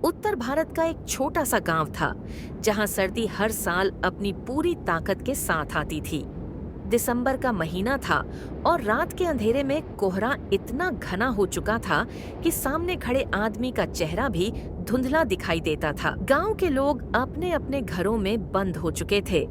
उत्तर भारत का एक छोटा सा गांव था जहां सर्दी हर साल अपनी पूरी ताकत के साथ आती थी। दिसंबर का महीना था और रात के अंधेरे में कोहरा इतना घना हो चुका था कि सामने खड़े आदमी का चेहरा भी धुंधला दिखाई देता था। गांव के लोग अपने अपने घरों में बंद हो चुके थे।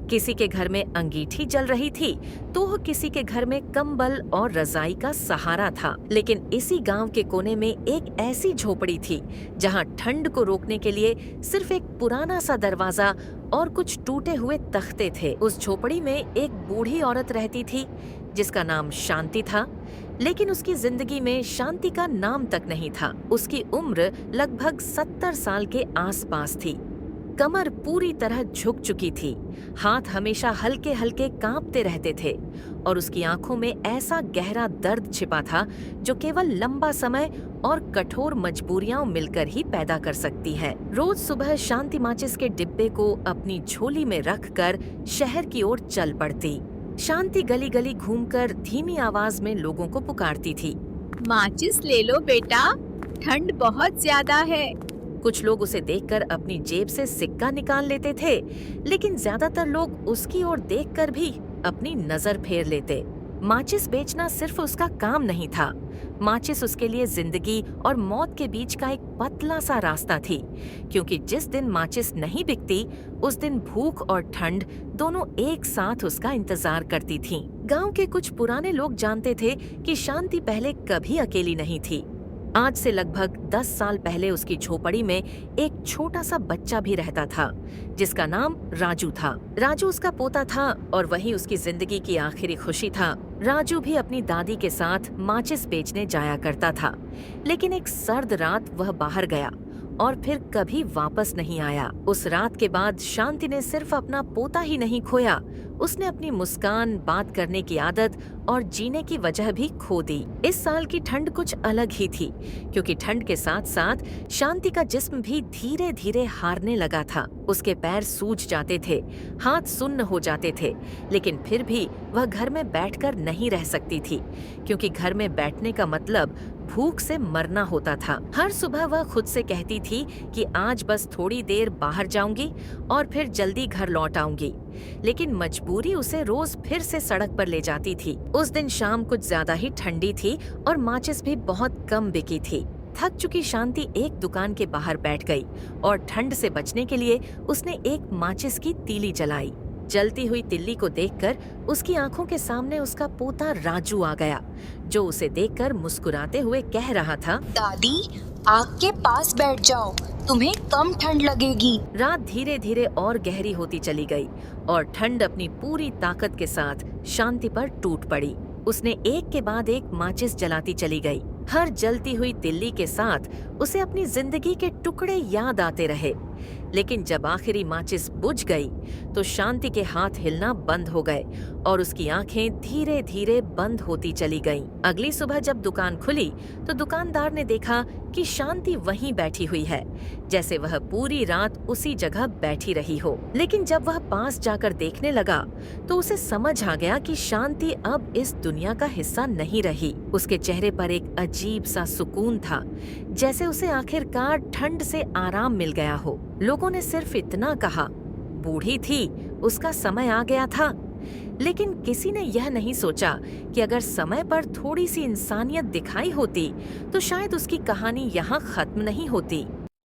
किसी के घर में अंगीठी जल रही थी तो किसी के घर में कंबल और रजाई का सहारा था। लेकिन इसी गांव के कोने में एक ऐसी झोपड़ी थी जहां ठंड को रोकने के लिए सिर्फ एक पुराना सा दरवाजा और कुछ टूटे हुए तख्ते थे। उस झोपड़ी में एक बूढ़ी औरत रहती थी जिसका नाम शांति था, लेकिन उसकी जिंदगी में शांति का नाम तक नहीं था। उसकी उम्र लगभग 70 साल के आसपास थी। कमर पूरी तरह झुक चुकी थी, हाथ हमेशा हल्के हल्के कांपते रहते थे और उसकी आंखों में ऐसा गहरा दर्द छिपा था जो केवल लंबा समय और कठोर मजबूरियां मिलकर ही पैदा कर सकती है। रोज सुबह शांति माचिस के डिब्बे को अपनी झोली में रखकर शहर की ओर चल पड़ती। शांति गली गली घूमकर धीमी आवाज में लोगों को पुकारती थी, माचिस ले लो बेटा, ठंड बहुत ज्यादा है। कुछ लोग उसे देखकर अपनी जेब से सिक्का निकाल लेते थे, लेकिन ज्यादातर लोग उसकी ओर देखकर भी अपनी नजर फेर लेते। माचिस बेचना सिर्फ उसका काम नहीं था, माचिस उसके लिए जिंदगी और मौत के बीच का एक पतला सा रास्ता थी, क्योंकि जिस दिन माचिस नहीं बिकती उस दिन भूख और ठंड दोनों एक साथ उसका इंतजार करती थीं। गांव के कुछ पुराने लोग जानते थे कि शांति पहले कभी अकेली नहीं थी। आज से लगभग 10 साल पहले उसकी झोपड़ी में एक छोटा सा बच्चा भी रहता था जिसका नाम राजू था। राजू उसका पोता था और वही उसकी जिंदगी की आखिरी खुशी था। राजू भी अपनी दादी के साथ माचिस बेचने जाया करता था, लेकिन एक सर्द रात वह बाहर गया और फिर कभी वापस नहीं आया। उस रात के बाद शांति ने सिर्फ अपना पोता ही नहीं खोया, उसने अपनी मुस्कान, बात करने की आदत और जीने की वजह भी खो दी। इस साल की ठंड कुछ अलग ही थी, क्योंकि ठंड के साथ साथ शांति का जिस्म भी धीरे धीरे हारने लगा था। उसके पैर सूज जाते थे, हाथ सुन्न हो जाते थे, लेकिन फिर भी वह घर में बैठकर नहीं रह सकती थी, क्योंकि घर में बैठने का मतलब भूख से मरना होता था। हर सुबह वह खुद से कहती थी कि आज बस थोड़ी देर बाहर जाऊंगी और फिर जल्दी घर लौट आऊंगी, लेकिन मजबूरी उसे रोज फिर से सड़क पर ले जाती थी। उस दिन शाम कुछ ज्यादा ही ठंडी थी और माचिस भी बहुत कम बिकी थी। थक चुकी शांति एक दुकान के बाहर बैठ गई और ठंड से बचने के लिए उसने एक माचिस की तीली जलाई। जलती हुई तिल्ली को देखकर उसकी आंखों के सामने उसका पोता राजू आ गया, जो उसे देखकर मुस्कुराते हुए कह रहा था, दादी, आग के पास बैठ जाओ, तुम्हें कम ठंड लगेगी। रात धीरे धीरे और गहरी होती चली गई और ठंड अपनी पूरी ताकत के साथ शांति पर टूट पड़ी। उसने एक के बाद एक माचिस जलाती चली गई। हर जलती हुई तिल्ली के साथ उसे अपनी जिंदगी के टुकड़े याद आते रहे, लेकिन जब आखिरी माचिस बुझ गई तो शांति के हाथ हिलना बंद हो गए और उसकी आंखें धीरे धीरे बंद होती चली गईं। अगली सुबह जब दुकान खुली तो दुकानदार ने देखा कि शांति वहीं बैठी हुई है, जैसे वह पूरी रात उसी जगह बैठी रही हो। लेकिन जब वह पास जाकर देखने लगा तो उसे समझ आ गया कि शांति अब इस दुनिया का हिस्सा नहीं रही। उसके चेहरे पर एक अजीब सा सुकून था, जैसे उसे आखिरकार ठंड से आराम मिल गया हो। लोगों ने सिर्फ इतना कहा, बूढ़ी थी, उसका समय आ गया था, लेकिन किसी ने यह नहीं सोचा कि अगर समय पर थोड़ी सी इंसानियत दिखाई होती तो शायद उसकी कहानी यहाँ खत्म नहीं होती।